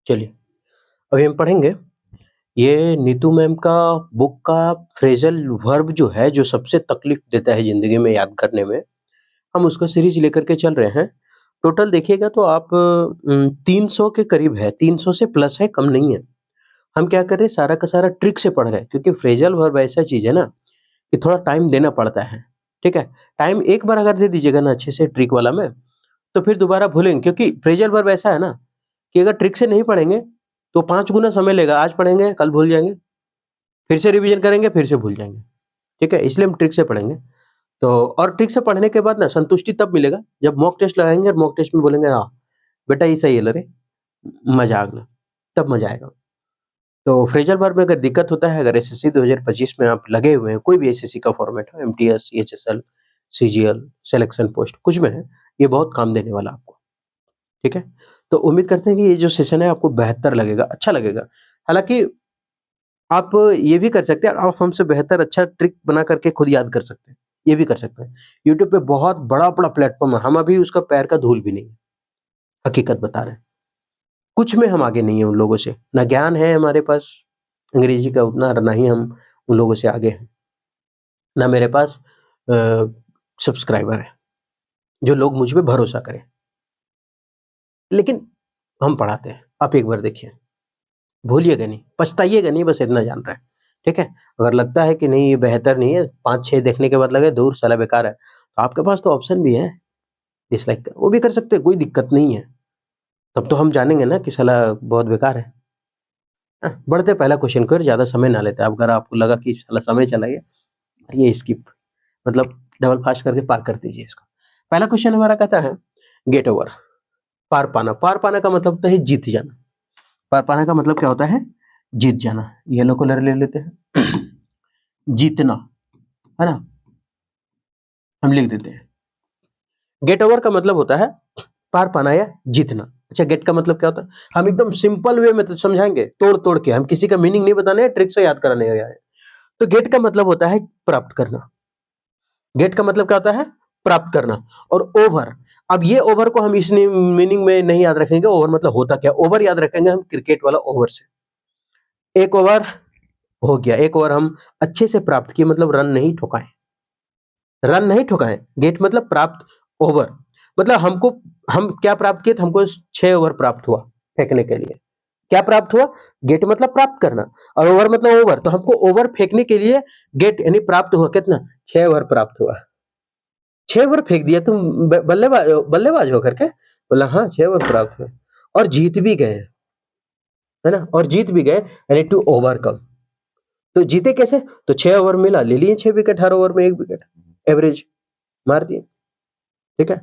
चलिए, अभी हम पढ़ेंगे ये नीतू मैम का बुक का फ्रेज़ल वर्ब जो है, जो सबसे तकलीफ़ देता है ज़िंदगी में याद करने में, हम उसका सीरीज़ लेकर के चल रहे हैं। टोटल देखिएगा तो आप 300 के करीब है, 300 से प्लस है, कम नहीं है। हम क्या कर रहे हैं, सारा का सारा ट्रिक से पढ़ रहे हैं क्योंकि फ्रेज़ल वर्ब ऐसा चीज़ है ना कि थोड़ा टाइम देना पड़ता है, ठीक है? टाइम एक बार अगर दे दीजिएगा ना अच्छे से ट्रिक वाला में, तो फिर दोबारा भूलेंगे क्योंकि फ्रेज़ल वर्ब ऐसा है ना कि अगर ट्रिक से नहीं पढ़ेंगे, तो 5 गुना समय लेगा। आज पढ़ेंगे, कल भूल जाएँगे, फिर से रिवीजन करेंगे, फिर से भूल जाएँगे, ठीक है? इसलिए हम ट्रिक से पढ़ेंगे। तो और ट्रिक से पढ़ने के बाद ना संतुष्टि तब मिलेगा, जब मॉक टेस्ट लगाएँगे और मॉक टेस्ट में बोलेंगे, "हाँ, बेटा ये सही है रे, मज़ा आ गया।" तब मज़ा आएगा। तो फ्रेज़ल वर्ब में अगर दिक्कत होता है, अगर एसएससी 2025 में आप लगे हुए हैं, कोई भी एसएससी का फॉर्मेट हो, MTS, CHSL, CGL, selection post, कुछ में है, ये बहुत काम देने वाला है आपको, ठीक है? तो उम्मीद करते हैं कि ये जो सेशन है आपको बेहतर लगेगा, अच्छा लगेगा। हालाँकि आप ये भी कर सकते हैं, आप हमसे बेहतर अच्छा ट्रिक बना करके खुद याद कर सकते हैं, ये भी कर सकते हैं। यूट्यूब पे बहुत बड़ा-बड़ा प्लेटफ़ॉर्म है, हम अभी उसका पैर का धूल भी नहीं है, हकीकत बता रहे हैं। कुछ में हम आगे नहीं हैं उन लोगों से, ना ज्ञान है हमारे पास अंग्रेजी का उतना, ना ही हम उन लोगों से आगे हैं, ना मेरे पास अ, सब्सक्राइबर है, जो लोग मुझ पे भरोसा करें। लेकिन हम पढ़ाते हैं, आप एक बार देखिए, भूलिएगा नहीं, पछताइएगा नहीं, बस इतना जान रहे हैं, ठीक है? अगर लगता है कि नहीं ये बेहतर नहीं है, 5-6 देखने के बाद लगे दूर साला बेकार है, तो आपके पास तो ऑप्शन भी है डिसलाइक का, वो भी कर सकते हैं, कोई दिक्कत नहीं है। तब तो हम जानेंगे ना कि साला बहुत बेकार है। बढ़ते पहला क्वेश्चन की ओर, ज़्यादा समय ना लेते हैं। अब अगर आपको लगा कि साला समय चला गया, ये स्किप मतलब डबल फास्ट करके पार कर दीजिए इसको। पहला क्वेश्चन हमारा कहता है गेट ओवर, पार पाना। पार पाना का मतलब होता है जीत जाना। पार पाना का मतलब क्या होता है? जीत जाना। येलो कलर ले लेते हैं। जीतना, है ना? हम लिख देते हैं। गेट ओवर का मतलब होता है पार पाना या जीतना। अच्छा, गेट का मतलब क्या होता है? हम एकदम सिंपल वे में तो समझाएंगे, तोड़-तोड़ के। हम किसी का मीनिंग नहीं बताने हैं, ट्रिक से याद कराने आए हैं। तो गेट का मतलब होता है प्राप्त करना। गेट का मतलब क्या होता है? प्राप्त करना। और ओवर, अब ये ओवर को हम इस मीनिंग में नहीं याद रखेंगे। ओवर मतलब होता क्या? ओवर याद रखेंगे हम क्रिकेट वाला ओवर से। एक ओवर हो गया, एक ओवर हम अच्छे से प्राप्त किए, मतलब रन नहीं ठुकाए। रन नहीं ठुकाए, गेट मतलब प्राप्त, ओवर मतलब हमको, हम क्या प्राप्त किए थे? हमको 6 ओवर प्राप्त हुआ फेंकने के लिए। क्या प्राप्त हुआ? गेट मतलब प्राप्त करना और ओवर मतलब ओवर। तो हमको ओवर फेंकने के लिए गेट यानी प्राप्त हुआ कितना? 6 ओवर प्राप्त हुआ। 6 ओवर फेंक दिया तुम बल्लेबाज होकर के? बोला हाँ, 6 ओवर प्राप्त हुए और जीत भी गए, है ना? और जीत भी गए यानी टू ओवरकम। तो जीते कैसे? तो 6 ओवर मिला, ले लिए 6 विकेट, हर ओवर में 1 विकेट, एवरेज मार दिए, ठीक है?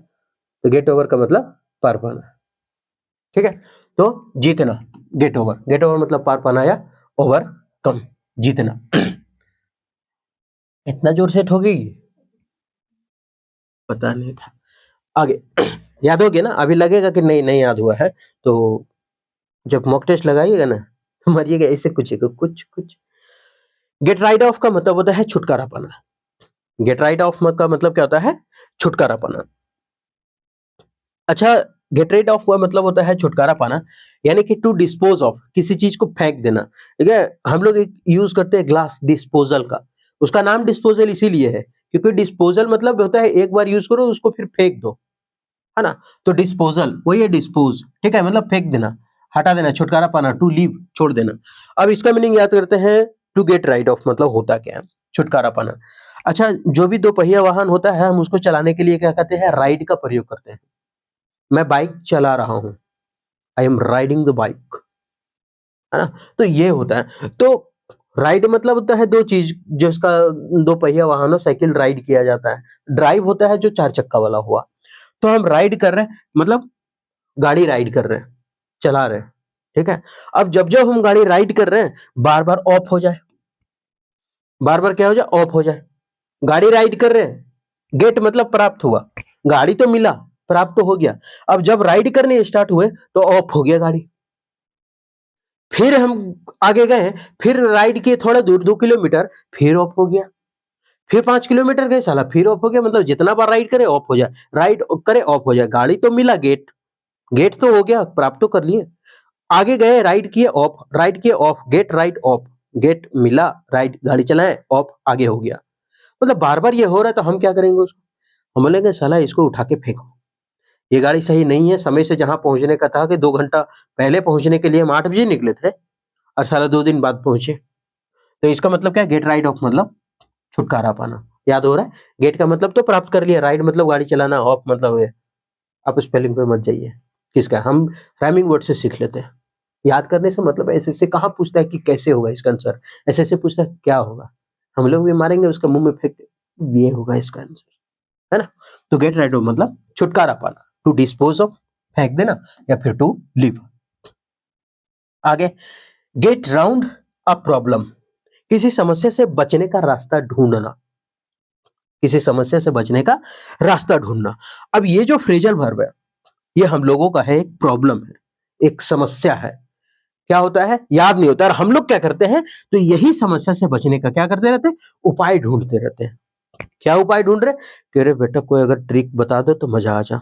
तो गेट ओवर का मतलब पार पाना, ठीक है? तो जीतना, गेट ओवर। गेट ओवर मतलब पार पाना या ओवरकम, जीतना। इतना जोर से ठोकेगी? पता नहीं था। आगे याद हो गया ना? अभी लगेगा कि नहीं, नहीं याद हुआ है, तो जब मॉक टेस्ट लगाइएगा ना, तो मारिएगा ऐसे कुछ कुछ कुछ। गेट राइट ऑफ का मतलब होता है छुटकारा पाना। गेट राइट ऑफ का मतलब क्या होता है? छुटकारा पाना। अच्छा, गेट रिड ऑफ का मतलब होता है छुटकारा पाना, यानी कि टू डिस्पोज ऑफ, किसी चीज को फेंक देना, ठीक है? हम लोग एक यूज करते हैं ग्लास डिस्पोजल का, उसका नाम डिस्पोजल इसीलिए है क्योंकि डिस्पोजल मतलब होता है एक बार यूज करो उसको फिर फेंक दो, है ना? तो डिस्पोजल वही है, डिस्पोज, ठीक है? मतलब फेंक देना, हटा देना, छुटकारा पाना, टू लीव, छोड़ देना। अब इसका मीनिंग याद करते हैं। टू गेट राइड ऑफ मतलब होता क्या है? छुटकारा पाना। अच्छा, जो भी दो पहिया वाहन होता है हम उसको चलाने के लिए क्या कहते हैं? राइड का प्रयोग करते हैं। मैं बाइक चला रहा हूँ, I am riding the bike, है ना? तो ये होता है। तो राइड मतलब होता है दो चीज, जिसका दो पहिया वाहन हो, साइकिल राइड किया जाता है। ड्राइव होता है जो चार चक्का वाला हुआ। तो हम राइड कर रहे हैं मतलब गाड़ी राइड कर रहे हैं, चला रहे हैं, ठीक है? अब जब जब हम गाड़ी राइड कर रहे हैं, बार बार ऑफ हो जाए, बार बार क्या हो जाए? ऑफ हो जाए। गाड़ी राइड कर रहे हैं, गेट मतलब प्राप्त हुआ, गाड़ी तो मिला, प्राप्त तो हो गया। अब जब राइड करने स्टार्ट हुए तो ऑफ हो गया गाड़ी। फिर हम आगे गए, फिर राइड किए थोड़ा दूर 2 किलोमीटर, फिर ऑफ हो गया। फिर 5 किलोमीटर गए, साला फिर ऑफ हो गया। मतलब जितना बार राइड करे ऑफ हो जाए, राइड करे ऑफ हो जाए। गाड़ी तो मिला, गेट गेट तो हो गया, प्राप्त तो कर लिए। आगे गए, राइट किए, ऑफ, राइट किए, off, gate right off, gate मिला, राइट गाड़ी चलाएं, ऑफ आगे हो गया। मतलब बार-बार ये हो रहा है तो हम क्या करेंगे उसको? हम बोलेंगे साला इसको उठा के फेंको। ये गाड़ी सही नहीं है, समय से जहाँ पहुँचने का था कि 2 घंटा पहले पहुँचने के लिए हम 8 बजे निकले थे और साला 2 दिन बाद पहुँचे। तो इसका मतलब क्या है? गेट राइट ऑफ मतलब छुटकारा पाना। याद हो रहा है? गेट का मतलब तो प्राप्त कर लिया, राइट मतलब गाड़ी चलाना, ऑफ मतलब ये। आप स्पेलिंग पे मत जाइए। किसका? हम राइमिंग वर्ड से सीख लेते हैं। याद करने से मतलब ऐसे-ऐसे कहाँ पूछता है कि कैसे होगा इसका आंसर? ऐसे-ऐसे पूछता है क्या होगा? हम लोग भी मारेंगे उसका मुँह में फेंक के, ये होगा इसका आंसर, है ना? तो गेट राइट ऑफ मतलब छुटकारा पाना, टू डिस्पोज ऑफ फेंक देना या फिर टू लीव। आगे, गेट राउंड अ प्रॉब्लम, किसी समस्या से बचने का रास्ता ढूँढना, किसी समस्या से बचने का रास्ता ढूँढना। अब ये जो फ्रेजल वर्ब है, ये हम लोगों का है, एक प्रॉब्लम है, एक समस्या है। क्या होता है? याद नहीं होता और हम लोग क्या करते हैं? तो यही समस्या से बचने का क्या करते रहते हैं? उपाय ढूँढते रहते हैं। क्या उपाय ढूँढ रहे हैं? कि अरे बेटा कोई अगर ट्रिक बता दो तो मज़ा आ जा।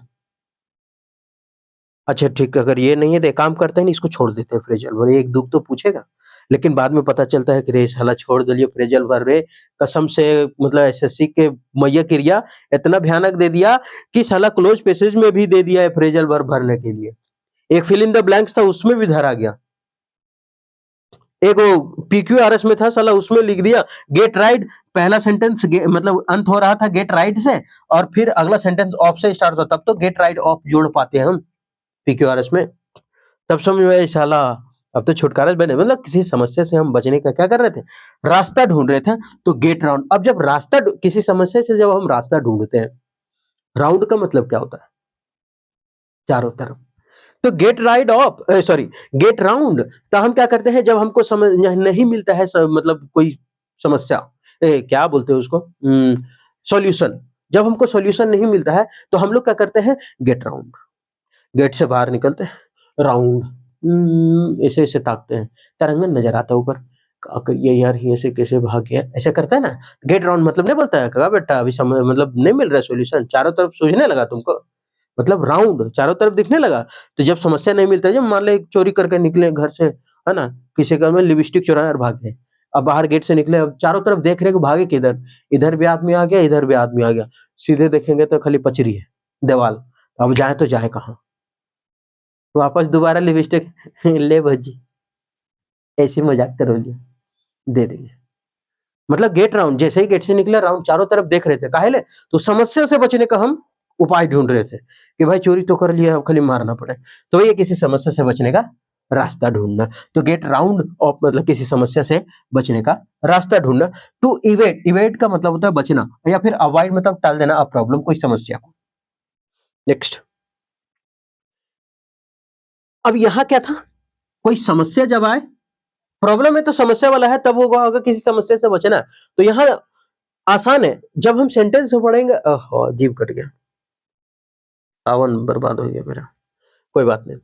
अच्छा ठीक है, अगर ये नहीं है तो एक काम करते हैं ना, इसको छोड़ देते हैं फ्रेजल वर्ब, एक दुःख तो पूछेगा। लेकिन बाद में पता चलता है कि रे साला छोड़ दिया फ्रेजल वर्ब रे, कसम से मतलब एसएससी के मैया क्रिया इतना भयानक दे दिया कि साला क्लोज पैसेज में भी दे दिया है फ्रेजल वर्ब भरने के लिए। एक फिल इन द ब्लैंक्स था उसमें भी धरा गया। एक वो पीक्यूआरएस में था साला उसमें लिख दिया गेट राइट, पहला सेंटेंस मतलब अंत हो रहा था गेट राइट से और फिर अगला सेंटेंस ऑफ से स्टार्ट होता, तब तो गेट राइट ऑफ जोड़ पाते हैं हम पीक्यूआरएस में। तब समझ में आया साला अब तो छुटकारा बने, मतलब किसी समस्या से हम बचने का क्या कर रहे थे? रास्ता ढूंढ रहे थे। तो गेट राउंड, अब जब किसी समस्या से जब हम रास्ता ढूंढते हैं, राउंड का मतलब क्या होता है? चारों तरफ। तो gate right off sorry gate round, तो हम क्या करते हैं जब हमको समझ नहीं मिलता है मतलब कोई समस्या, क्या बोलते हैं उसको, सॉल्यूशन। जब हमको सॉल्यूशन नहीं मिलता है तो हम लोग क्या करते हैं? गेट राउंड, गेट से बाहर निकलते हैं, राउंड, ऐसे ऐसे ताकते हैं, तरंगन नजर आता है ऊपर, ये यार यहाँ से कैसे भाग गया, ऐसा करता है ना। गेट राउंड मतलब नहीं बोलता है कहा बेटा अभी समझ मतलब नहीं मिल रहा है सॉल्यूशन, चारों तरफ सूझने लगा तुमको, मतलब राउंड चारों तरफ दिखने लगा। तो जब समस्या नहीं मिलता है, जब मान लो एक चोरी करके निकले घर से, है ना, किसी का में लिपस्टिक चुराया और भाग गए। अब बाहर गेट से निकले, अब चारों तरफ देख रहे कि भागे किधर, इधर भी आदमी आ गया, इधर भी आदमी आ गया, सीधे देखेंगे तो खाली पचरी है, दीवाल। अब जाए तो जाए कहाँ? वापस दोबारा लिपस्टिक ले भजी, ऐसे मजाक करो लिया, दे देंगे। मतलब गेट राउंड, जैसे ही गेट से निकले राउंड चारों तरफ देख रहे थे, काहे ले? तो समस्या से बचने का हम उपाय ढूंढ रहे थे कि भाई चोरी तो कर लिया, अब खाली मारना पड़े। तो ये किसी समस्या से बचने का रास्ता ढूंढना। तो गेट राउंड ऑफ मतलब किसी समस्या से बचने का रास्ता ढूंढना। टू इवेट, इवेट का मतलब होता है बचना, या फिर अवॉइड मतलब टाल देना अ प्रॉब्लम, कोई समस्या को। नेक्स्ट, अब यहाँ क्या था? कोई समस्या जब आए, प्रॉब्लम है तो समस्या वाला है, तब वो होगा किसी समस्या से बचना। तो यहाँ आसान है, जब हम सेंटेंस में पढ़ेंगे, ओहो अजीब कट गया, सावन बर्बाद हो गया मेरा, कोई बात नहीं।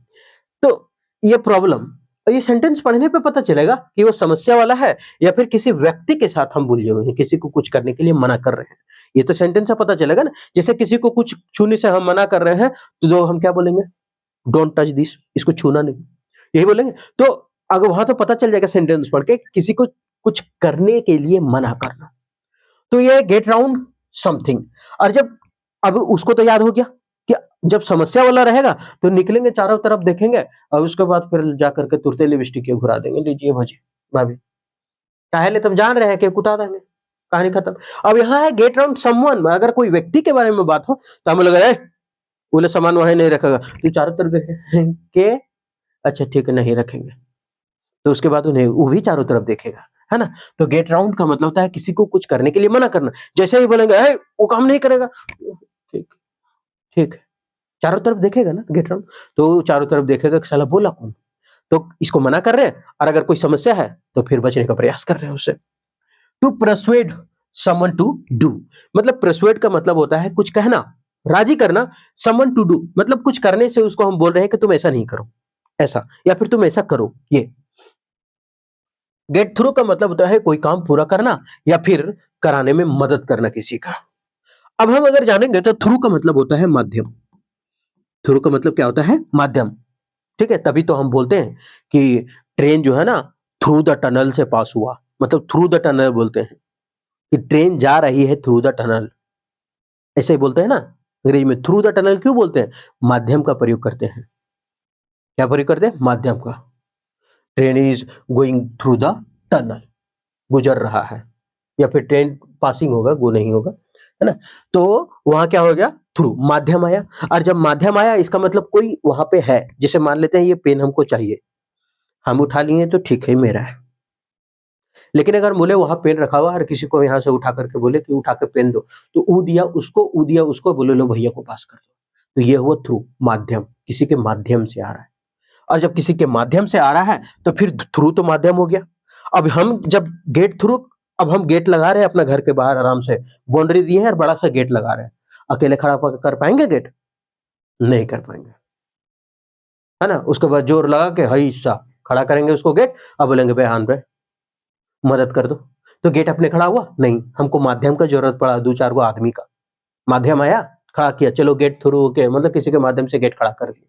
तो ये प्रॉब्लम, और ये सेंटेंस पढ़ने पे पता चलेगा कि वो समस्या वाला है या फिर किसी व्यक्ति के साथ हम बोले हुए हैं, किसी को कुछ करने के लिए मना कर रहे हैं। ये तो सेंटेंस से पता चलेगा ना। जैसे किसी को कुछ छूने से हम मना कर रहे हैं, तो हम क्या बोलेंगे? डोंट टच दिस, इसको छूना नहीं, यही बोलेंगे। तो अगर वहां तो पता चल जाएगा सेंटेंस पढ़ के किसी को कुछ करने के लिए मना करना। तो ये गेट राउंड समथिंग। और जब अब उसको तो याद हो गया कि जब समस्या वाला रहेगा तो निकलेंगे चारों तरफ देखेंगे और उसके बाद फिर जाकर के तुरते लिपस्टिक के घुरा देंगे, लीजिए भजी भाभी, काहे तुम जान रहे हैं कि कुटा देंगे, कहानी खत्म। अब यहाँ है गेट राउंड समवन, अगर कोई व्यक्ति के बारे में बात हो तो हमें लगा बोले सामान वहां नहीं रखेगा, तो चारों तरफ देखे के अच्छा ठीक है नहीं रखेंगे, तो उसके बाद उन्हें वो भी चारों तरफ देखेगा, है ना। तो गेट राउंड का मतलब होता है किसी को कुछ करने के लिए मना करना। जैसे ही बोलेंगे वो काम नहीं करेगा, ठीक, ठीक है, चारों तरफ देखेगा ना गेट राउंड, तो चारों तरफ देखेगा कि साला बोला कौन, तो इसको मना कर रहे हैं। और अगर कोई समस्या है तो फिर बचने का प्रयास कर रहे हैं उससे। To persuade someone to do, मतलब परसुएड का मतलब होता है कुछ कहना, राजी करना। समवन टू डू मतलब कुछ करने से उसको हम बोल रहे हैं कि तुम ऐसा नहीं करो, ऐसा, या फिर तुम ऐसा करो ये। गेट थ्रू का मतलब होता है कोई काम पूरा करना या फिर कराने में मदद करना किसी का। अब हम अगर जानेंगे तो थ्रू का मतलब होता है माध्यम, थ्रू का मतलब क्या होता है? माध्यम। ठीक है? तभी तो हम बोलते हैं कि ट्रेन जो है ना थ्रू द टनल से पास हुआ, मतलब थ्रू द टनल बोलते हैं कि ट्रेन जा रही है थ्रू द टनल, ऐसे ही बोलते हैं ना अंग्रेजी में। थ्रू द टनल क्यों बोलते हैं? माध्यम का प्रयोग करते हैं। क्या प्रयोग करते हैं? माध्यम का। Train is going through the tunnel, गुजर रहा है, या फिर ट्रेन पासिंग होगा, गो नहीं होगा, है ना? तो वहां क्या हो गया? थ्रू, माध्यम आया। और जब माध्यम आया इसका मतलब कोई वहां पे है। जैसे मान लेते हैं ये पेन हमको चाहिए, हम उठा लिए तो ठीक है मेरा है, लेकिन अगर बोले वहां पेन रखा हुआ और किसी को यहाँ से उठा करके बोले कि उठा के पेन दो, तो ऊ दिया उसको, बोले लो भैया को पास कर दो। तो ये हुआ थ्रू, माध्यम, किसी के माध्यम से आ रहा है। और जब किसी के माध्यम से आ रहा है तो फिर थ्रू तो माध्यम हो गया। अब हम जब गेट थ्रू, अब हम गेट लगा रहे हैं अपना घर के बाहर आराम से, बाउंड्री दिए हैं और बड़ा सा गेट लगा रहे हैं। अकेले खड़ा कर पाएंगे गेट? नहीं कर पाएंगे, है ना? उसके बाद जोर लगा के हई सा खड़ा करेंगे उसको गेट, अब बोलेंगे बेहान बे मदद कर दो। तो गेट अपने खड़ा हुआ? नहीं, हमको माध्यम का जरूरत पड़ा, दो चार गो आदमी का। माध्यम आया, खड़ा किया, चलो गेट थ्रू के मतलब किसी के माध्यम से गेट खड़ा कर दिया।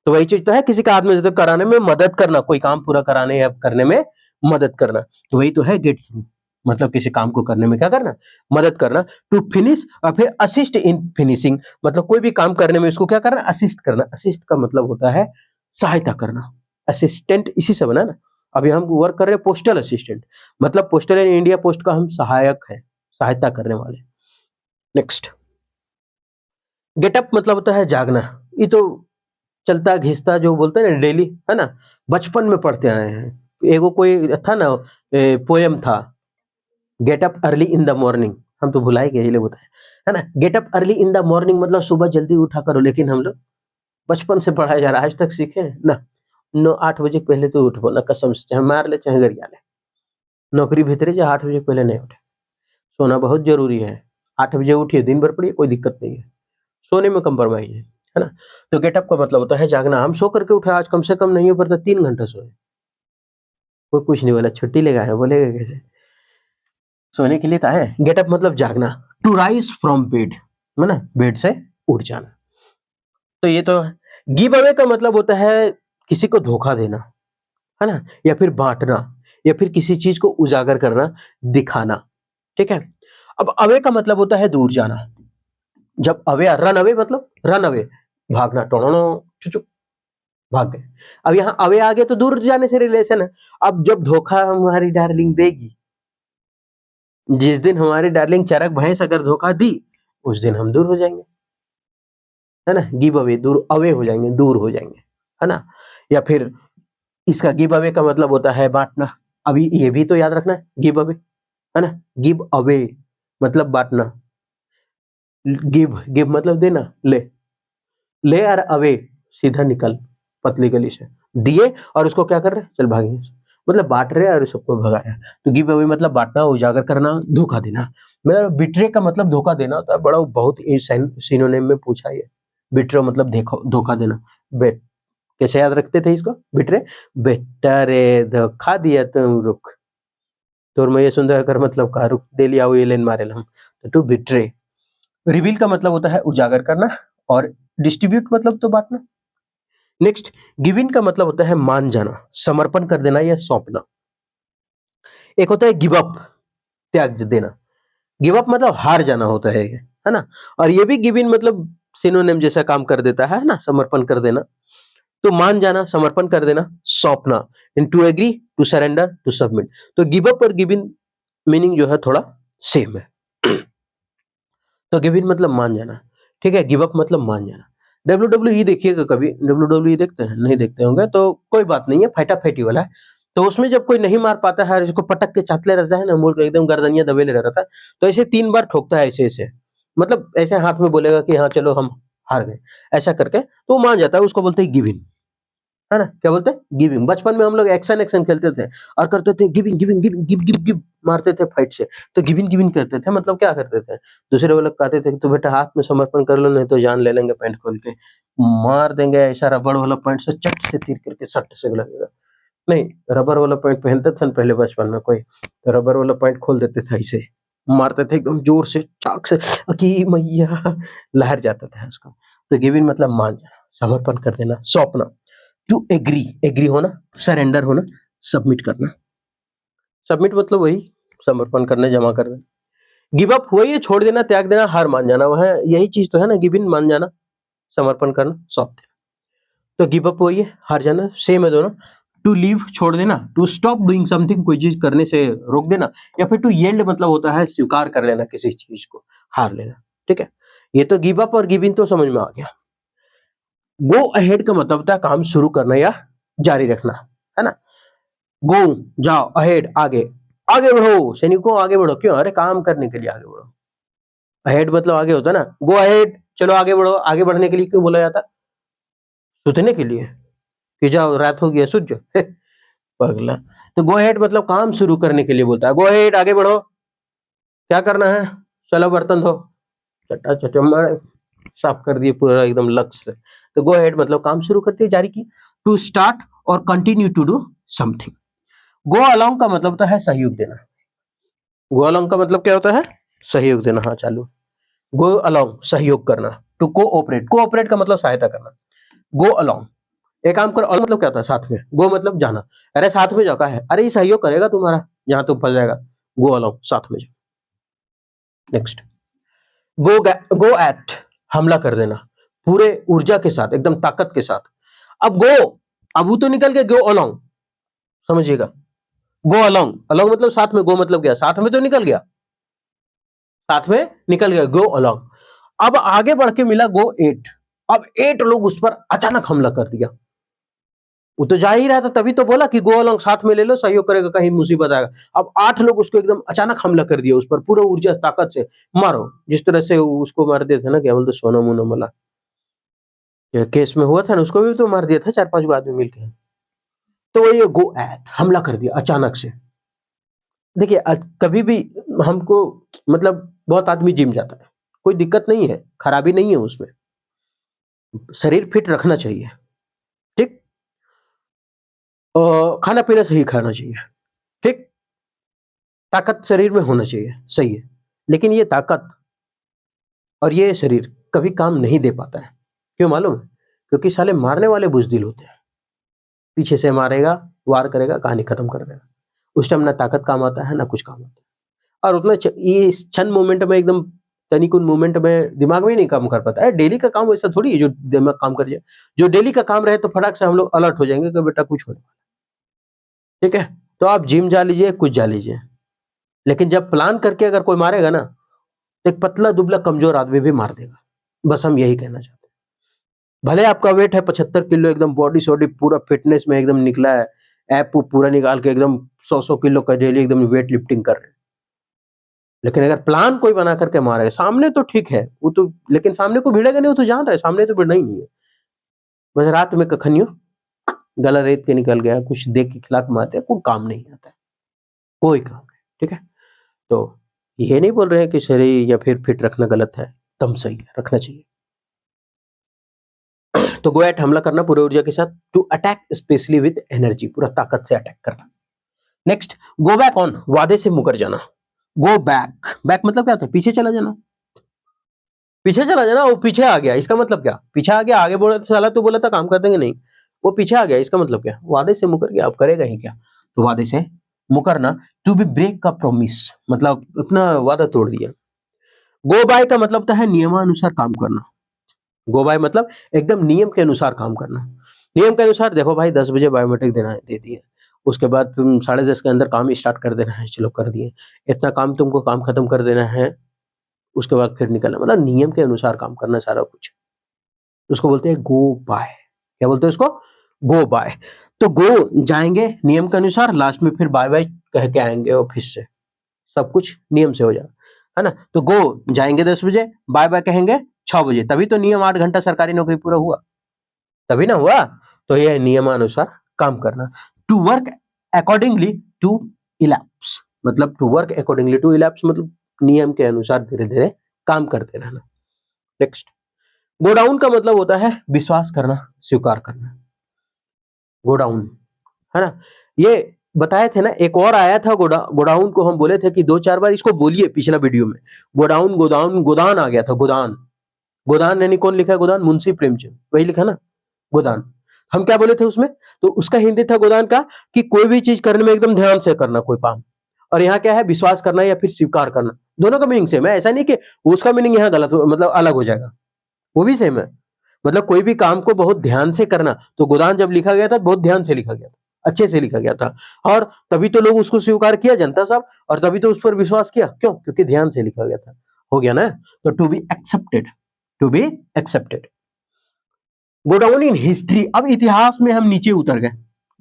तो वही चीज तो है, किसी का आत्मनिर्भर कराने में मदद करना, कोई काम पूरा कराने या करने में मदद करना। तो वही तो है गेट थ्रू, मतलब किसी काम को करने में क्या करना? मदद करना। टू फिनिश और फिर असिस्ट इन फिनिशिंग, मतलब कोई भी काम करने में इसको क्या करना? असिस्ट करना। असिस्ट का मतलब होता है सहायता करना। असिस्टेंट इसी से बना ना। अभी हम वर्क कर रहे हैं पोस्टल असिस्टेंट, मतलब पोस्टल एंड इंडिया पोस्ट का हम सहायक है, सहायता करने वाले। नेक्स्ट, गेटअप मतलब होता है जागना। ये तो चलता घिसता जो बोलते हैं ना डेली, है ना? बचपन में पढ़ते आए हैं। एगो कोई था ना, पोयम था, get up early in the morning. हम तो भुला ही गए, ये लोग होता है ना? Get up early in the morning मतलब सुबह जल्दी उठा करो, लेकिन हम लोग बचपन से पढ़ाया जा रहा है, आज तक सीखे हैं ना? 9 8 बजे पहले तो उठो ना, कसम से, चाहे मार ले चाहे गरिया ले। नौकरी भीतरे जो 8 बजे पहले नहीं उठे। सोना बहुत जरूरी है। 8 बजे उठिए, दिन भर पढ़िए, कोई दिक्कत नहीं है। सोने में कंप्रोमाइज है ना? तो गेटअप का मतलब होता है जागना। हम सो करके उठे, आज कम से कम नहीं हो पर 3 घंटा सोए। कोई कुछ नहीं बोला, छुट्टी लेगा है, बोलेगा कैसे? सोने के लिए तो है। गेटअप मतलब जागना। टू राइज फ्रॉम बेड, है ना? बेड से उठ जाना। तो ये तो गिव अवे का मतलब होता है किसी को धोखा देना, है ना? या फिर बांटना, या फिर किसी चीज को उजागर करना, दिखाना। ठीक है? अब अवे का मतलब होता है दूर जाना। जब अवे, रन अवे मतलब रन अवे, भागना, टोनो चुचुक, भाग गए। अब यहाँ अवे आ गए तो दूर जाने से रिलेशन है। अब जब धोखा हमारी डार्लिंग देगी, जिस दिन हमारी डार्लिंग चरक भैंस अगर धोखा दी, उस दिन हम दूर हो जाएंगे, है ना? गिव अवे, दूर अवे हो जाएंगे, दूर हो जाएंगे, है ना? या फिर इसका गिव अवे का मतलब होता है बांटना। अभी ये भी तो याद रखना, गिव अवे, है ना? गिव अवे मतलब बांटना। गिव गिव मतलब देना, ले, ले और अवे सीधा निकल, पतली गली से दिए और उसको क्या कर रहे हैं? चल भागे, मतलब बांट रहे हैं और सबको भगा रहे हैं। तो गिव अवे मतलब बांटना, उजागर करना, धोखा देना। मतलब बिट्रे का मतलब धोखा देना होता है। बड़ा बहुत सिनोनिम में पूछा है ये। बिट्रे मतलब देखो धोखा देना। बेट, कैसे याद रखते थे इसको? बिट्रे, बेटा रे धोखा दिया तुम, रुक तोर मैं ये सुंदर कर मतलब का, रुक दे लिया वो ये लेन मारे हम। तो टू बिट्रे। रिवील का मतलब होता है उजागर करना, और डिस्ट्रीब्यूट मतलब तो बांटना। नेक्स्ट, गिव इन का मतलब होता है मान जाना, समर्पण कर देना या सौंपना। एक होता है गिव अप, त्याग देना। गिव अप मतलब हार जाना होता है ना? और ये भी गिव इन मतलब सिनोनिम जैसा काम कर देता है ना, समर्पण कर देना। तो मान जाना, समर्पण कर देना, सौंपना। In to agree, to surrender, to submit. तो गिव अप और गिव इन मीनिंग जो है थोड़ा सेम है। तो गिव इन मतलब मान जाना, ठीक है? गिव अप मतलब मान जाना। WWE देखिएगा कभी, WWE देखते हैं? नहीं देखते होंगे तो कोई बात नहीं है, फाइटा फाइटी वाला है। तो उसमें जब कोई नहीं मार पाता है, इसको पटक के चाटले रहता है ना, मुड़ के एकदम गर्दनिया दबेले रहता है, तो ऐसे 3 बार ठोकता है, ऐसे ऐसे, मतलब ऐसे हाथ में बोलेगा कि हाँ चलो हम हार गए, ऐसा करके तो वो मान जाता है। उसको बोलते हैं गिव इन, है ना? क्या बोलते हैं? गिविंग। बचपन में हम लोग एक्शन एक्शन खेलते थे और करते थे giving giving giving give give give, मारते थे फाइट से। तो गिविंग गिविंग करते थे, मतलब क्या करते थे? दूसरे वो लोग कहते थे कि तो बेटा हाथ में समर्पण कर लो, नहीं तो जान ले लेंगे पैंट खोल के, मार देंगे ऐसा रबड़ वाला पैंट से, चट से तीर करके सट से लगेगा। नहीं, रबर वाला पैंट पहनते थे ना पहले बचपन में कोई, तो रबर वाला पैंट खोल देते थे, ऐसे मारते थे एकदम जोर से चाक से, अकी मैया लहर जाता था उसका। तो गिविंग मतलब मान जाना, समर्पण कर देना, सौंपना। टू एग्री, एग्री होना, सरेंडर होना, सबमिट करना। सबमिट मतलब वही समर्पण करना, जमा करना। गिव अप वही है छोड़ देना, त्याग देना, हार मान जाना, वह यही चीज तो है ना, गिव इन मान जाना, समर्पण करना, सौंप देना। तो गिव अप वही है हार जाना, सेम है दोनों। टू लीव छोड़ देना, टू स्टॉप डूइंग समथिंग कोई चीज करने से रोक देना, या फिर टू येल्ड मतलब होता है स्वीकार कर लेना किसी चीज को, हार लेना। ठीक है, ये तो गिव अप और गिव इन तो समझ में आ गया। गो अहेड का मतलब होता है काम शुरू करना या जारी रखना, है ना। गो जाओ, अहेड आगे, आगे बढ़ो सैनिकों, आगे बढ़ो। क्यों? अरे काम करने के लिए आगे बढ़ो। अहेड मतलब आगे होता है ना, गो अहेड, चलो आगे बढ़ो। आगे बढ़ने के लिए क्यों बोला जाता? सुतने के लिए कि जाओ रात हो गया सुत जाओ पगला। तो गो अहेड मतलब काम शुरू करने के लिए बोलता है, गो अहेड आगे बढ़ो। क्या करना है? चलो बर्तन धो, चटा चटा मारे, साफ कर दिए पूरा एकदम लक्ष्य से। तो गो अहेड मतलब काम शुरू करते जारी की। टू स्टार्ट और continue to do something. Go along का मतलब होता है सहयोग देना। गो अलोंग का मतलब क्या होता है? सहयोग देना। हाँ चालू। गो अलोंग सहयोग करना। टू कोऑपरेट, कोऑपरेट का मतलब सहायता करना। गो अलोंग, एक काम करो, मतलब क्या होता है? साथ में। गो मतलब जाना, अरे साथ में जाओ, का है? अरे ये सहयोग करेगा तुम्हारा, जहां तुम फंस जाएगा। गो अलोंग, साथ में जाओ। नेक्स्ट, गो गो एट, हमला कर देना पूरे ऊर्जा के साथ, एकदम ताकत के साथ। अब गो, अब वो तो निकल गया, गो अलोंग, समझिएगा। गो अलोंग, अलोंग मतलब साथ में, गो मतलब क्या? साथ में तो निकल गया, साथ में निकल गया, गो अलोंग। अब आगे बढ़ के मिला गो एट। अब 8 लोग उस पर अचानक हमला कर दिया। वो तो जा ही रहा था, तभी तो बोला कि गो अलोंग, साथ में ले लो, सहयोग करेगा, कहीं मुसीबत आएगा। अब 8 लोग उसको एकदम अचानक हमला कर दिया उस पर, पूरा ऊर्जा ताकत से मारो। जिस तरह से उसको मार दिया था ना, क्या बोलते, सोनम वोनम वाला केस में हुआ था ना, उसको भी तो मार दिया था 4-5 गो आदमी मिलकर। तो ये गो एट, हमला कर दिया अचानक से। देखिए कभी भी हमको, मतलब बहुत आदमी जिम जाता है, कोई दिक्कत नहीं है, खराबी नहीं है उसमें, शरीर फिट रखना चाहिए। ठीक, खाना पीना सही खाना चाहिए। ठीक, ताकत शरीर में होना चाहिए, सही है। लेकिन ये ताकत और ये शरीर कभी काम नहीं दे पाता है। क्यों मालूम है? क्योंकि साले मारने वाले बुजदिल होते हैं। पीछे से मारेगा, वार करेगा, कहानी खत्म कर देगा। उस टाइम ना ताकत काम आता है, ना कुछ काम आता है। और उतना ये क्षण मोमेंट में एकदम तनिक उन मोमेंट में दिमाग में नहीं काम कर पाता है। डेली का काम वैसा थोड़ी है जो दिमाग काम कर जाए। जो डेली का काम रहे तो फटाक से हम लोग अलर्ट हो जाएंगे कि बेटा कुछ होने वाला है। ठीक है, तो आप जिम जा लीजिए, कुछ जा लीजिए, लेकिन जब प्लान करके अगर कोई मारेगा ना, तो एक पतला दुबला कमजोर आदमी भी मार देगा। बस हम यही कहना चाहते हैं। भले आपका वेट है 75 किलो, एकदम बॉडी सॉडी पूरा फिटनेस में एकदम निकला है, ऐप पूरा निकाल के एकदम 100-100 किलो का डेली एकदम वेट लिफ्टिंग कर रहे हैं, लेकिन अगर प्लान कोई बना करके मारेगा सामने तो ठीक है, वो तो, लेकिन सामने को भिड़ेगा नहीं, वो तो जान रहा है सामने तो भिड़ना ही नहीं है। बस रात में कखनियो गला रेत के निकल गया, कुछ देख के खिलाफ मारते हैं, कोई काम नहीं आता है, कोई काम नहीं। ठीक है, तो ये नहीं बोल रहे हैं कि शरीर या फिर फिट रखना गलत है, दम सही है, रखना चाहिए। तो गो एट, हमला करना पूरे ऊर्जा के साथ। To attack specially with energy, पूरा ताकत से अटैक करना। नेक्स्ट, गो बैक ऑन, वादे से मुकर जाना। गो बैक, बैक मतलब क्या होता है? पीछे चला जाना। पीछे चला जाना, वो पीछे आ गया, इसका मतलब क्या? पीछे आ गया, आगे बोला तो साला तू बोला था काम कर देंगे, नहीं, वो पीछे आ गया, इसका मतलब क्या? वादे से मुकर गया, अब करेगा ही क्या? तो वादे से मुकरना। टू बी ब्रेक का प्रोमिस मतलब अपना वादा तोड़ दिया। गो बाय का मतलब होता है नियमानुसार काम करना। गो बाय मतलब एकदम नियम के अनुसार काम करना। नियम के अनुसार, देखो भाई 10 बजे बायोमेट्रिक देना है, दे दिए। उसके बाद तुम 10:30 के अंदर काम स्टार्ट कर देना है, चलो कर दिए। इतना काम तुमको काम खत्म कर देना है, उसके बाद फिर निकलना, मतलब नियम के अनुसार काम करना सारा कुछ। उसको बोलते हैं गो बाय। क्या बोलते हैं उसको? गो बाय। तो गो जाएंगे नियम के अनुसार, लास्ट में फिर बाय बाय कह के आएंगे ऑफिस से, सब कुछ नियम से हो जाए, है ना। तो गो जाएंगे 10 बजे, बाय बाय कहेंगे 6 बजे, तभी तो नियम 8 घंटा सरकारी नौकरी पूरा हुआ, तभी ना हुआ। तो यह नियमानुसार काम करना। To work accordingly to elapse, मतलब to work accordingly to elapse मतलब नियम के अनुसार धीरे धीरे काम करते रहना। नेक्स्ट, गो डाउन का मतलब होता है विश्वास करना, स्वीकार करना। गो डाउन, है ना। ये बताए थे ना, एक और आया था गोडाउन को, हम बोले थे कि 2-4 बार इसको बोलिए पिछला वीडियो में। गोडाउन, गोदाउन, गोदान आ गया था, गोदान। गोदान यानी कौन लिखा है? गोदान मुंशी प्रेमचंद, वही लिखा ना, गोदान। हम क्या बोले थे उसमें? तो उसका हिंदी था गोदान का कि कोई भी चीज करने में एकदम ध्यान से करना कोई काम। और यहाँ क्या है? विश्वास करना या फिर स्वीकार करना। दोनों का मीनिंग सेम है, ऐसा नहीं कि उसका मीनिंग यहाँ गलत मतलब अलग हो जाएगा, वो भी सेम है। मतलब कोई भी काम को बहुत ध्यान से करना, तो गोदान जब लिखा गया था बहुत ध्यान से लिखा गया था, अच्छे से लिखा गया था, और तभी तो लोग उसको स्वीकार किया, जनता साहब, और तभी तो उस पर विश्वास किया। क्यों? क्योंकि ध्यान से लिखा गया था। हो गया ना? तो to be accepted, to be accepted. Go down in history, अब इतिहास में हम नीचे उतर गए,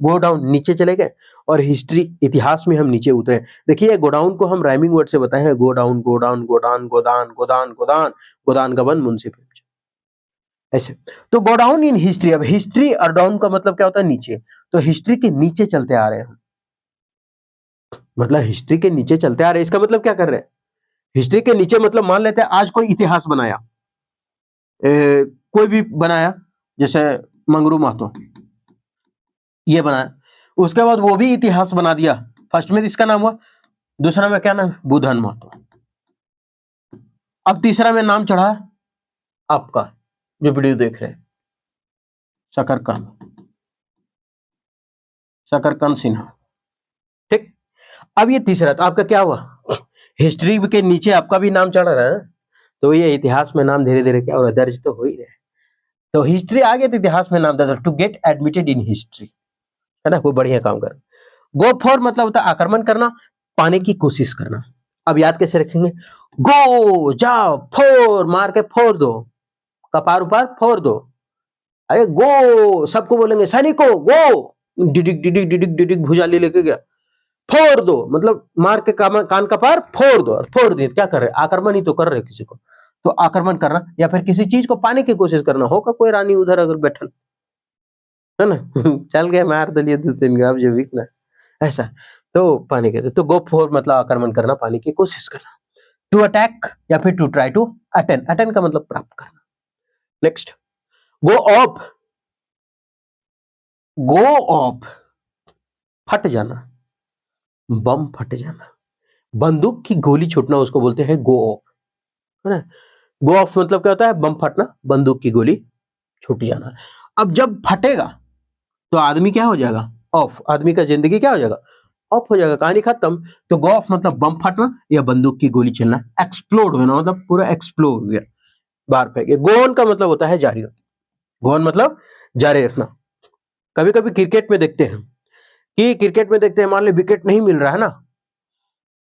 गो डाउन नीचे चले गए, और हिस्ट्री इतिहास में हम नीचे उतरे। देखिए गो डाउन को हम राइमिंग वर्ड से बताए हैं, गो डाउन, गो डाउन, गोडान, गोदान, गोदान, गोदान, गोदान गबन मुंशी प्रेमचंद, ऐसे। तो गो डाउन इन हिस्ट्री, अब हिस्ट्री और डाउन का मतलब क्या होता है? नीचे। तो हिस्ट्री के नीचे चलते आ रहे हैं हम, मतलब हिस्ट्री के नीचे चलते आ रहे हैं, इसका मतलब क्या कर रहे हैं? हिस्ट्री के नीचे मतलब मान लेते हैं आज कोई इतिहास बनाया, कोई भी बनाया, जैसे मंगरू महतो ये बनाया, उसके बाद वो भी इतिहास बना दिया। फर्स्ट में इसका नाम हुआ, दूसरा में क्या नाम? बुधन महतो। अब तीसरा में नाम चढ़ा आपका जो वीडियो देख रहे हैं, शकरकंद, शकरकंद सिन्हा, ठीक। अब ये तीसरा, तो आपका क्या हुआ? हिस्ट्री के नीचे आपका भी नाम चढ़ रहा है, तो ये इतिहास में नाम धीरे धीरे क्या हो रहा है? दर्ज तो हो ही रहे। तो हिस्ट्री आ गया तो इतिहास में नाम दर्ज, to get admitted in history, है ना? कोई बढ़िया काम कर। गो फॉर मतलब होता है आक्रमण करना, पाने की कोशिश करना। अब याद कैसे रखेंगे? गो, जाओ, फोर, मार के फोड़ दो, कपार उपार फोड़ दो। अरे गो, सबको बोलेंगे सैनिको गो, डिडिक डिडिक डिडिक डिडिक भुजाली लेके गया, फोड़ दो मतलब मार के कान कपार फोड़ दो, और फोड़ दिए, क्या कर रहे? आक्रमण ही तो कर रहे किसी को। तो आक्रमण करना या फिर किसी चीज को पाने की कोशिश करना। होगा कोई रानी उधर अगर बैठल, है ना? चल गए मार दिलिए दो तीन गाँव जो भी ना, ऐसा। तो पानी कहते, तो गो फॉर मतलब आक्रमण करना, पाने की कोशिश करना। टू अटैक या फिर to try to attain, attain का मतलब प्राप्त करना। Next, go off, go off फट जाना, बम फट जाना, बंदूक की गोली छूटना, उसको बोलते हैं गो ऑफ, है ना? गो ऑफ मतलब क्या होता है? बम फटना, बंदूक की गोली छूट जाना। अब जब फटेगा तो आदमी क्या हो जाएगा? ऑफ, आदमी का जिंदगी क्या हो जाएगा? ऑफ हो जाएगा, कहानी खत्म। तो गो ऑफ मतलब बम फटना या बंदूक की गोली चलना, एक्सप्लोड होना मतलब पूरा एक्सप्लोड हो गया, बाहर फेंके। गो ऑन का मतलब होता है जारी रखना, गो ऑन मतलब जारी रखना। कभी कभी क्रिकेट में देखते हैं कि क्रिकेट में देखते हैं मान लो विकेट नहीं मिल रहा है ना,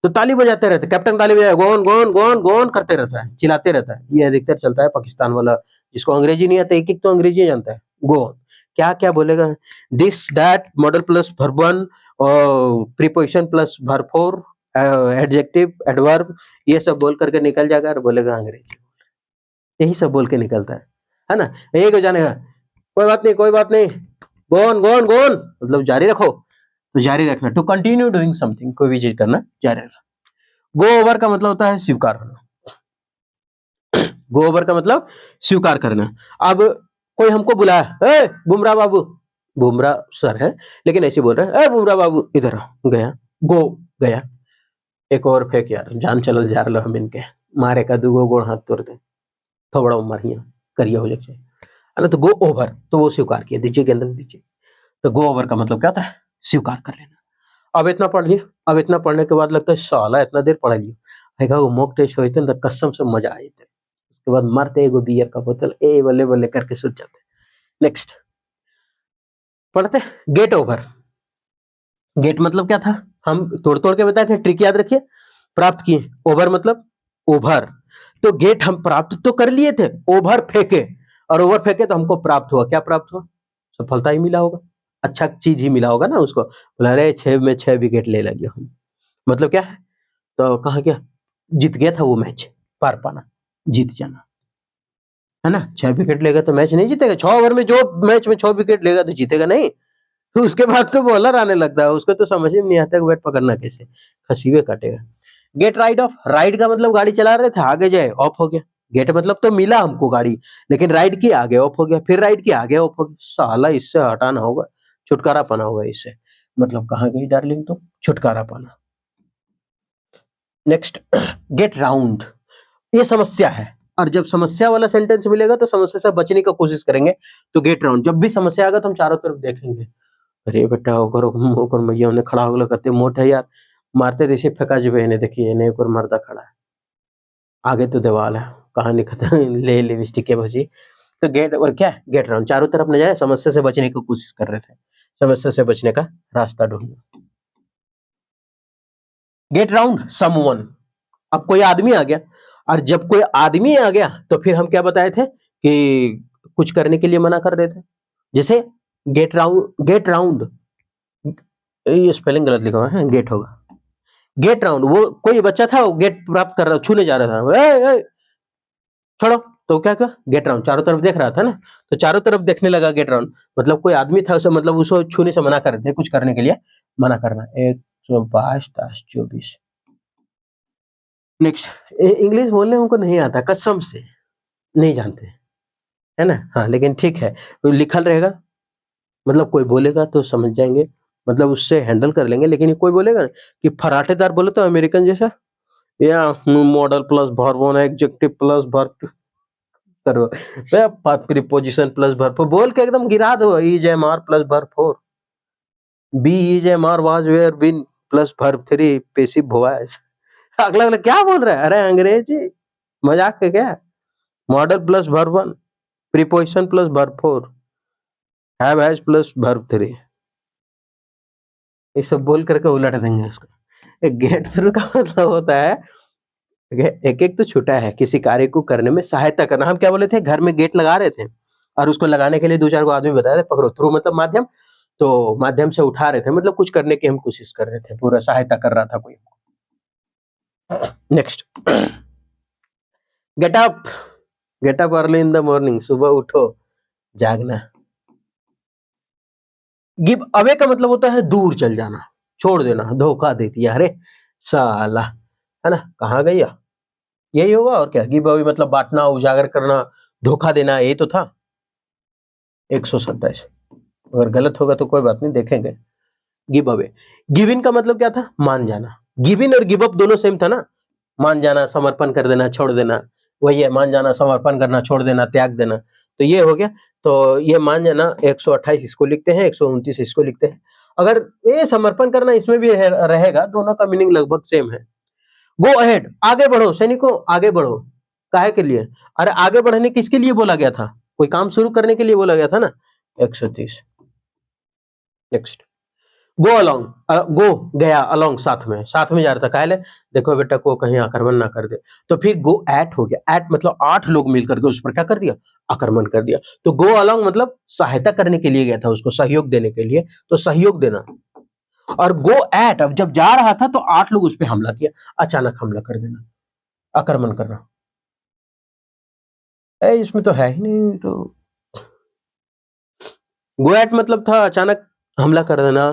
तो ताली बजाते रहते, कैप्टन ताली बजाए, गोन गोन गोन गोन करते रहता है, चिल्लाते रहता है। ये अधिकतर चलता है पाकिस्तान वाला, जिसको अंग्रेजी नहीं आता, एक एक तो अंग्रेजी जानता है। गोन क्या क्या बोलेगा? This that modal plus verb one, और preposition plus verb four, adjective adverb, ये सब बोल करके निकल जाएगा और बोलेगा अंग्रेजी, यही सब बोल के निकलता है ना? एक हो जानेगा, कोई बात नहीं कोई बात नहीं, गोन गोन गोन मतलब जारी रखो, तो जारी रखना, टू कंटिन्यू डूइंग समथिंग, कोई भी चीज करना जारी रखना। गो ओवर का मतलब होता है स्वीकार करना, गो ओवर का मतलब स्वीकार करना। अब कोई हमको बुलाया, ए बुमराह बाबू, बुमराह सर है लेकिन ऐसे बोल रहे हैं, ए बुमराह बाबू इधर आओ, गया, गो गया। एक और फेंक यार, जान चलल जा रहा हम इनके, मारे का दूगो गोड़ हाथ तोड़ दे, थोड़ा मारिया करिया हो जाए, है ना? तो गो ओवर तो वो स्वीकार किया, दीजिए के अंदर दीजिए। तो गो ओवर का मतलब क्या होता है? स्वीकार कर लेना। अब इतना पढ़ लिया, अब इतना पढ़ने के बाद लगता है साला इतना देर पढ़ लिया, वो मॉक टेस्ट होते तो कसम से मजा आए थे। उसके बाद मारते एगो बियर का बोतल, ए बल्ले बल्ले करके सूझ जाते। नेक्स्ट पढ़ते, गेट ओवर। गेट मतलब क्या था? हम तोड़ तोड़ के बताए थे, ट्रिक याद रखिए। प्राप्त किए, ओवर मतलब ओवर, तो गेट हम प्राप्त तो कर लिए थे, ओवर फेंके, और ओवर फेंके तो हमको प्राप्त हुआ, क्या प्राप्त हुआ? सफलता ही मिला होगा, अच्छा चीज ही मिला होगा ना उसको। बोला अरे 6 में 6 विकेट ले लगे हम, मतलब क्या है? तो कहा क्या? जीत गया था वो मैच, पार पाना, जीत जाना, है ना? 6 विकेट लेगा तो मैच नहीं जीतेगा, 6 ओवर में जो मैच में 6 विकेट लेगा तो जीतेगा नहीं। तो उसके बाद तो बॉलर आने लगता है, उसको तो समझ में नहीं आता कि बैट पकड़ना कैसे, खसीवे काटेगा। गेट राइड ऑफ, राइड का मतलब गाड़ी चला रहे थे आगे जाए ऑफ हो गया, गेट मतलब तो मिला हमको गाड़ी, लेकिन राइड की आगे ऑफ हो गया, फिर राइड की आगे ऑफ हो गया, साला इससे हटाना होगा, छुटकारा पाना होगा इससे। मतलब कहाँ गई डार्लिंग तुम? छुटकारा पाना। नेक्स्ट गेट राउंड, ये समस्या है, और जब समस्या वाला सेंटेंस मिलेगा तो समस्या से बचने की कोशिश करेंगे, तो गेट राउंड। जब भी समस्या आएगा तो हम चारों तरफ देखेंगे, अरे बेटा ओकर ओकर मैया ओने खड़ा होगल कते मोट है यार, मारते जैसे फेंका जबे ने देखिए ने ऊपर मर्दा खड़ा है, आगे तो दीवाल है, कहानी खत्म ले लिपस्टिक के भौजी। तो गेट और क्या गेट राउंड, चारों तरफ न जाए, समस्या से बचने की कोशिश कर रहे थे, समस्या से बचने का रास्ता ढूंढना। गेट राउंड समवन, अब कोई आदमी आ गया, और जब कोई आदमी आ गया तो फिर हम क्या बताए थे कि कुछ करने के लिए मना कर रहे थे। जैसे गेट राउंड, ये स्पेलिंग गलत लिखा हुआ है, गेट होगा, गेट राउंड। वो कोई बच्चा था, वो गेट प्राप्त कर रहा, छूने जा रहा था, ए, छोड़ो, तो क्या क्या गेट राउंड, चारों तरफ देख रहा था ना, तो चारों तरफ देखने लगा गेट राउंड, मतलब कोई आदमी था, उसे मतलब उसको छूने से मना कर रहे थे, कुछ करने के लिए मना करना। 122-24। नेक्स्ट, इंग्लिश बोलने उनको नहीं आता, कसम से नहीं जानते, है ना? हाँ, लेकिन ठीक है, तो लिखल रहेगा, मतलब कोई बोलेगा तो समझ जाएंगे, मतलब उससे हैंडल कर लेंगे। लेकिन कोई बोलेगा ना कि फराटेदार बोले तो अमेरिकन जैसा, या modal plus verb one, adjective plus verb करो, प्रीपोजिशन प्लस वर्ब फोर बोल के एकदम गिरा दो, is am are plus verb four, be is am are was were been plus verb three passive voice. अगला अगला क्या बोल रहा है, अरे अंग्रेजी मजाक है क्या? Model plus verb one, preposition plus verb four, have has plus verb three, ये सब बोल करके उलट देंगे उसको। गेट थ्रू का मतलब होता है, एक एक तो छूटा है, किसी कार्य को करने में सहायता करना। हम क्या बोले थे, घर में गेट लगा रहे थे, और उसको लगाने के लिए दो चार को आदमी बताया था, पकड़ो, थ्रू मतलब माध्यम, तो माध्यम से उठा रहे थे, मतलब कुछ करने की हम कोशिश कर रहे थे, पूरा सहायता कर रहा था कोई। Next, get up, get up early in the morning, सुबह उठो, जागना। गिव अवे का मतलब होता है दूर चल जाना, छोड़ देना, धोखा दे दिया, अरे साला, है ना, कहाँ गया, यही होगा और क्या। गिव अवे मतलब बांटना, उजागर करना, धोखा देना, यही तो था। 127, अगर गलत होगा तो कोई बात नहीं, देखेंगे। गिव अवे, गिव इन का मतलब क्या था, मान जाना। गिव इन और गिव अप दोनों सेम था ना, मान जाना, समर्पण कर देना, छोड़ देना, वही है, मान जाना, समर्पण करना, छोड़ देना, त्याग देना, तो ये हो गया। तो ये मान जाना 128 इसको लिखते हैं, 129 इसको लिखते हैं। अगर ये समर्पण करना इसमें भी रहेगा, दोनों का मीनिंग लगभग सेम है। गो अहेड, आगे बढ़ो सैनिकों, आगे बढ़ो, काहे के लिए, अरे आगे बढ़ने किसके लिए बोला गया था, कोई काम शुरू करने के लिए बोला गया था ना। 130। नेक्स्ट, गो अलोंग, गो गया, अलोंग साथ में, साथ में जा रहा था, काहे ले, देखो बेटा को कहीं आक्रमण ना कर दे। तो फिर गो एट हो गया, एट मतलब 8 लोग मिलकर के उस पर क्या कर दिया, आक्रमण कर दिया। तो गो अलोंग मतलब सहायता करने के लिए गया था, उसको सहयोग देने के लिए, तो सहयोग देना। और गो एट, अब जब जा रहा था तो 8 लोग उस पर हमला किया, अचानक हमला कर देना, आक्रमण करना। इसमें तो है ही नहीं, तो गो एट मतलब था अचानक हमला कर देना।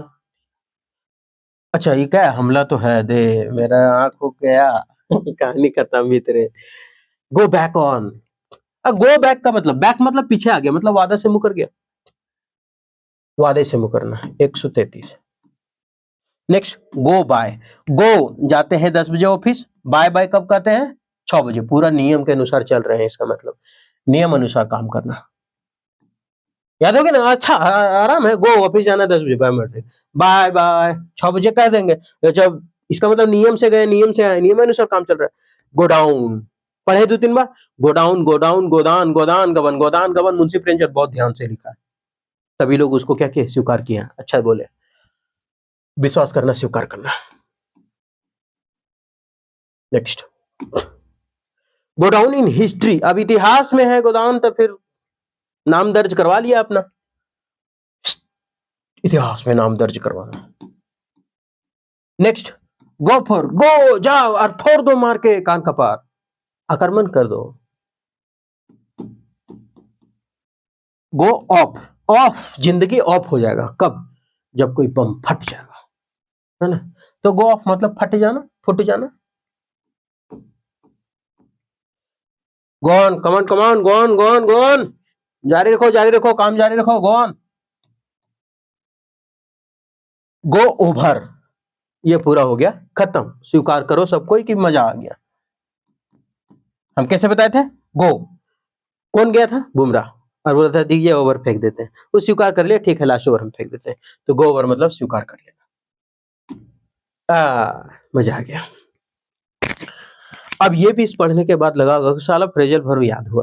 अच्छा ये क्या है, हमला तो है दे, मेरा आंख हो गया कहानी खत्म मित्र। Go back on, go back का मतलब, बैक मतलब पीछे आ गया, मतलब वादा से मुकर गया, वादे से मुकरना। 133। नेक्स्ट, गो बाय, गो जाते हैं 10 बजे ऑफिस, बाय बाय कब कहते हैं, 6 बजे, पूरा नियम के अनुसार चल रहे हैं, इसका मतलब नियम अनुसार काम करना, याद होगी ना। अच्छा आराम है, गो ऑफिस जाना 10 बजे, बाय बाय, बाय बाय 6 बजे कह देंगे, जब इसका मतलब नियम से गए, नियम से आए, नियम अनुसार काम चल रहा है। गो डाउन, पढ़े 2-3 बार, गो डाउन, गो डाउन, गोदान, गोदान गबन, गोदान गबन, मुंशी प्रेमचंद बहुत ध्यान से लिखा है, तभी लोग उसको क्या किए, स्वीकार किया, अच्छा बोले, विश्वास करना, स्वीकार करना। Next, go down in history, अब इतिहास में है गोदान, तो फिर नाम दर्ज करवा लिया अपना, इतिहास में नाम दर्ज करवाना। नेक्स्ट, गो फॉर, गो जाओ और फोड़ दो मार के कान का पार, आक्रमण कर दो। गो ऑफ, ऑफ जिंदगी ऑफ हो जाएगा, कब, जब कोई बम फट जाएगा, है ना, तो गो ऑफ मतलब फट जाना, फुट जाना। गोन, कमान कमान, गोन गोन गोन, जारी रखो, जारी रखो, काम जारी रखो, गोन। गो ओवर, ये पूरा हो गया, खत्म, स्वीकार करो सबको कि मजा आ गया। हम कैसे बताए थे, गो। कौन गया था? बुमराह। और बोला था दीजिए ओवर फेंक देते हैं। वो स्वीकार कर लिया, ठीक है लास्ट ओवर हम फेंक देते हैं। तो गो ओवर मतलब स्वीकार कर लेना। मजा आ गया। अब ये भी इस पढ़ने के बाद लगा होगा कि साला फ्रेजल वर्ब याद हुआ,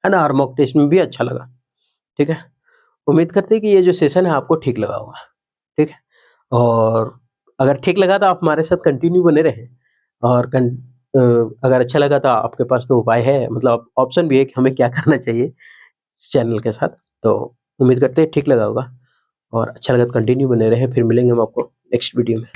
है ना? और मॉक टेस्ट में भी अच्छा लगा। ठीक है? उम्मीद करते हैं कि ये जो सेशन है आपको ठीक लगा होगा। ठीक है? और अगर ठीक लगा तो आप हमारे साथ कंटिन्यू बने रहें। और अगर अच्छा लगा तो आपके पास तो उपाय है, मतलब ऑप्शन भी है कि हमें क्या करना चाहिए इस चैनल के साथ। तो उम्मीद करते हैं ठीक लगा होगा और अच्छा लगा तो कंटिन्यू बने रहें। फिर मिलेंगे हम आपको नेक्स्ट वीडियो में।